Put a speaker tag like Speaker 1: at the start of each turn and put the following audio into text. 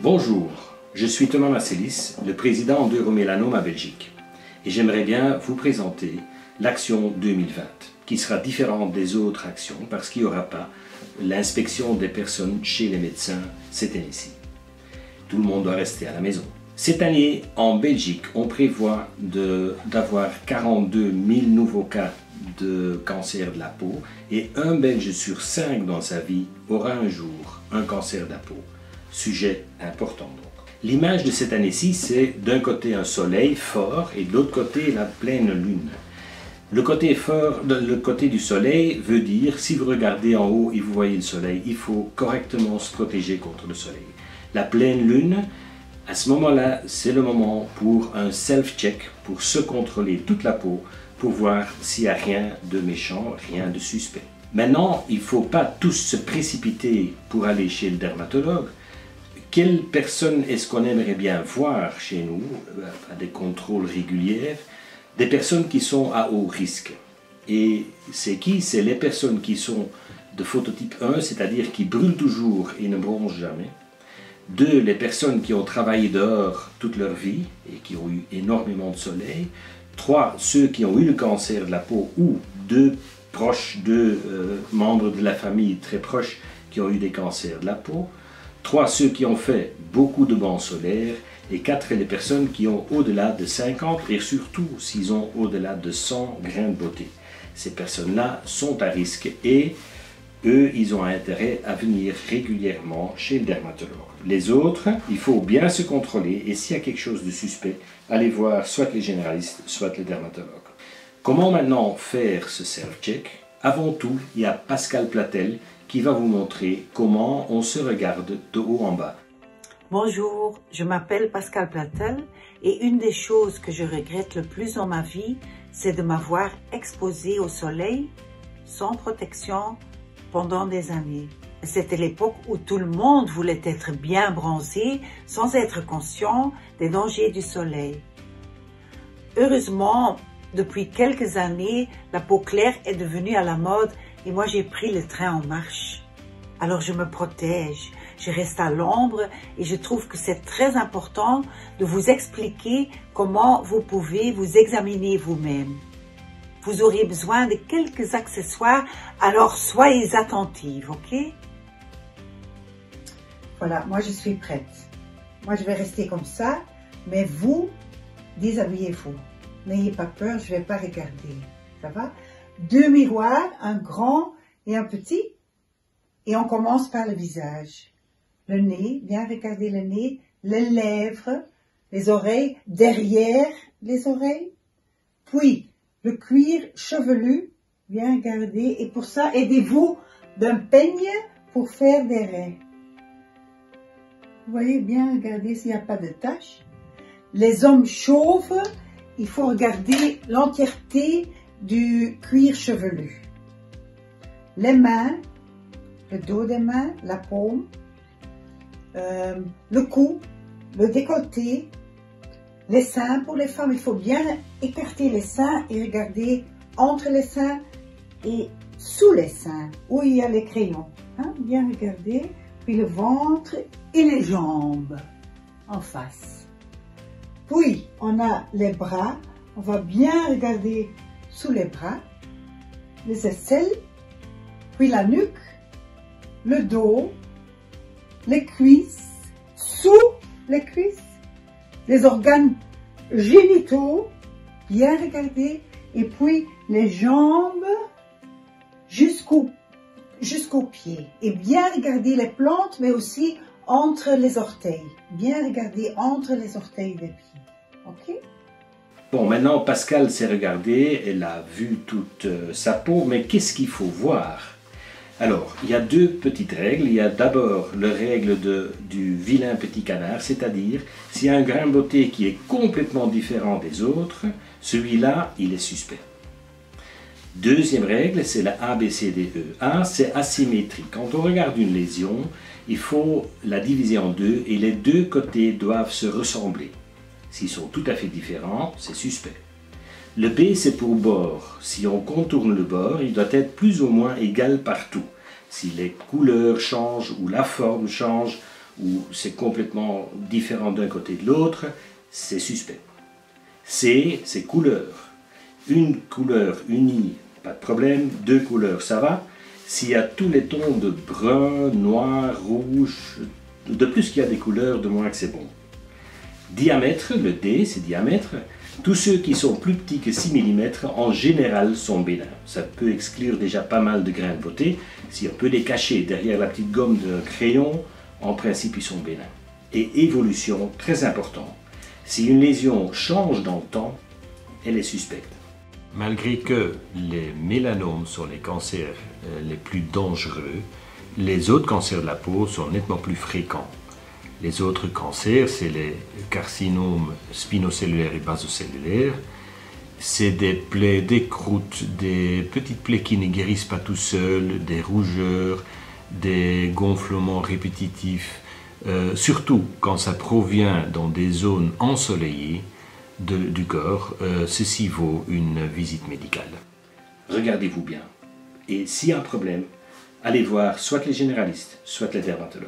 Speaker 1: Bonjour, je suis Thomas Marcellis, le président d'Euromélanome Belgique, et j'aimerais bien vous présenter l'action 2020, qui sera différente des autres actions parce qu'il n'y aura pas l'inspection des personnes chez les médecins cette année-ci. Tout le monde doit rester à la maison. Cette année, en Belgique, on prévoit d'avoir 42 000 nouveaux cas de cancer de la peau et un Belge sur 5 dans sa vie aura un jour un cancer de la peau. Sujet important donc. L'image de cette année-ci, c'est d'un côté un soleil fort et de l'autre côté la pleine lune. Le côté fort, le côté du soleil veut dire, si vous regardez en haut et vous voyez le soleil, il faut correctement se protéger contre le soleil. La pleine lune, à ce moment-là, c'est le moment pour un self-check, pour se contrôler toute la peau, pour voir s'il n'y a rien de méchant, rien de suspect. Maintenant, il ne faut pas tous se précipiter pour aller chez le dermatologue. Quelle personne est-ce qu'on aimerait bien voir chez nous, à des contrôles réguliers? Des personnes qui sont à haut risque. Et c'est qui? C'est les personnes qui sont de phototype 1, c'est-à-dire qui brûlent toujours et ne bronzent jamais. 2, les personnes qui ont travaillé dehors toute leur vie et qui ont eu énormément de soleil. 3, ceux qui ont eu le cancer de la peau ou deux membres de la famille très proches qui ont eu des cancers de la peau. 3, ceux qui ont fait beaucoup de bancs solaires. Et 4, les personnes qui ont au-delà de 50 et surtout s'ils ont au-delà de 100 grains de beauté. Ces personnes-là sont à risque et eux, ils ont intérêt à venir régulièrement chez le dermatologue. Les autres, il faut bien se contrôler et s'il y a quelque chose de suspect, allez voir soit les généralistes, soit les dermatologues. Comment maintenant faire ce self-check? Avant tout, il y a Pascal Platel qui va vous montrer comment on se regarde de haut en bas.
Speaker 2: Bonjour, je m'appelle Pascal Platel et une des choses que je regrette le plus dans ma vie, c'est de m'avoir exposée au soleil sans protection pendant des années. C'était l'époque où tout le monde voulait être bien bronzé sans être conscient des dangers du soleil. Heureusement, depuis quelques années, la peau claire est devenue à la mode et moi j'ai pris le train en marche. Alors je me protège, je reste à l'ombre et je trouve que c'est très important de vous expliquer comment vous pouvez vous examiner vous-même. Vous aurez besoin de quelques accessoires, alors soyez attentifs, ok? Voilà, moi je suis prête. Moi je vais rester comme ça, mais vous, déshabillez-vous. N'ayez pas peur, je ne vais pas regarder. Ça va? 2 miroirs, un grand et un petit. Et on commence par le visage. Le nez, bien regarder le nez, les lèvres, les oreilles, derrière les oreilles. Puis, le cuir chevelu, bien regarder. Et pour ça, aidez-vous d'un peigne pour faire des raies. Vous voyez, bien regarder s'il n'y a pas de taches. Les hommes chauves, il faut regarder l'entièreté du cuir chevelu. Les mains, le dos des mains, la paume, le cou, le décolleté, les seins. Pour les femmes, il faut bien écarter les seins et regarder entre les seins et sous les seins, où il y a les crayons. Hein? Bien regarder, puis le ventre et les jambes en face. Puis, on a les bras, on va bien regarder sous les bras, les aisselles, puis la nuque, le dos, les cuisses, sous les cuisses, les organes génitaux, bien regarder, et puis les jambes jusqu'aux pieds. Et bien regarder les plantes, mais aussi entre les orteils. Bien regarder entre les orteils des pieds. Ok?
Speaker 1: Bon, maintenant Pascal s'est regardé, elle a vu toute sa peau, mais qu'est-ce qu'il faut voir? Alors, il y a 2 petites règles. Il y a d'abord la règle du vilain petit canard, c'est-à-dire s'il y a un grain de beauté qui est complètement différent des autres, celui-là, il est suspect. Deuxième règle, c'est la ABCDE. A, c'est asymétrie. Quand on regarde une lésion, il faut la diviser en 2 et les 2 côtés doivent se ressembler. S'ils sont tout à fait différents, c'est suspect. Le B, c'est pour bord. Si on contourne le bord, il doit être plus ou moins égal partout. Si les couleurs changent ou la forme change, ou c'est complètement différent d'un côté de l'autre, c'est suspect. C, c'est couleur. Une couleur unie, pas de problème. Deux couleurs, ça va. S'il y a tous les tons de brun, noir, rouge, de plus qu'il y a des couleurs, de moins que c'est bon. Diamètre, le D, c'est diamètre. Tous ceux qui sont plus petits que 6 mm, en général, sont bénins. Ça peut exclure déjà pas mal de grains de beauté. Si on peut les cacher derrière la petite gomme d'un crayon, en principe, ils sont bénins. Et évolution, très important. Si une lésion change dans le temps, elle est suspecte. Malgré que les mélanomes sont les cancers les plus dangereux, les autres cancers de la peau sont nettement plus fréquents. Les autres cancers, c'est les carcinomes spinocellulaires et basocellulaires. C'est des plaies, des croûtes, des petites plaies qui ne guérissent pas tout seuls, des rougeurs, des gonflements répétitifs, surtout quand ça provient dans des zones ensoleillées du corps. Ceci vaut une visite médicale. Regardez-vous bien. Et s'il y a un problème, allez voir soit les généralistes, soit les dermatologues.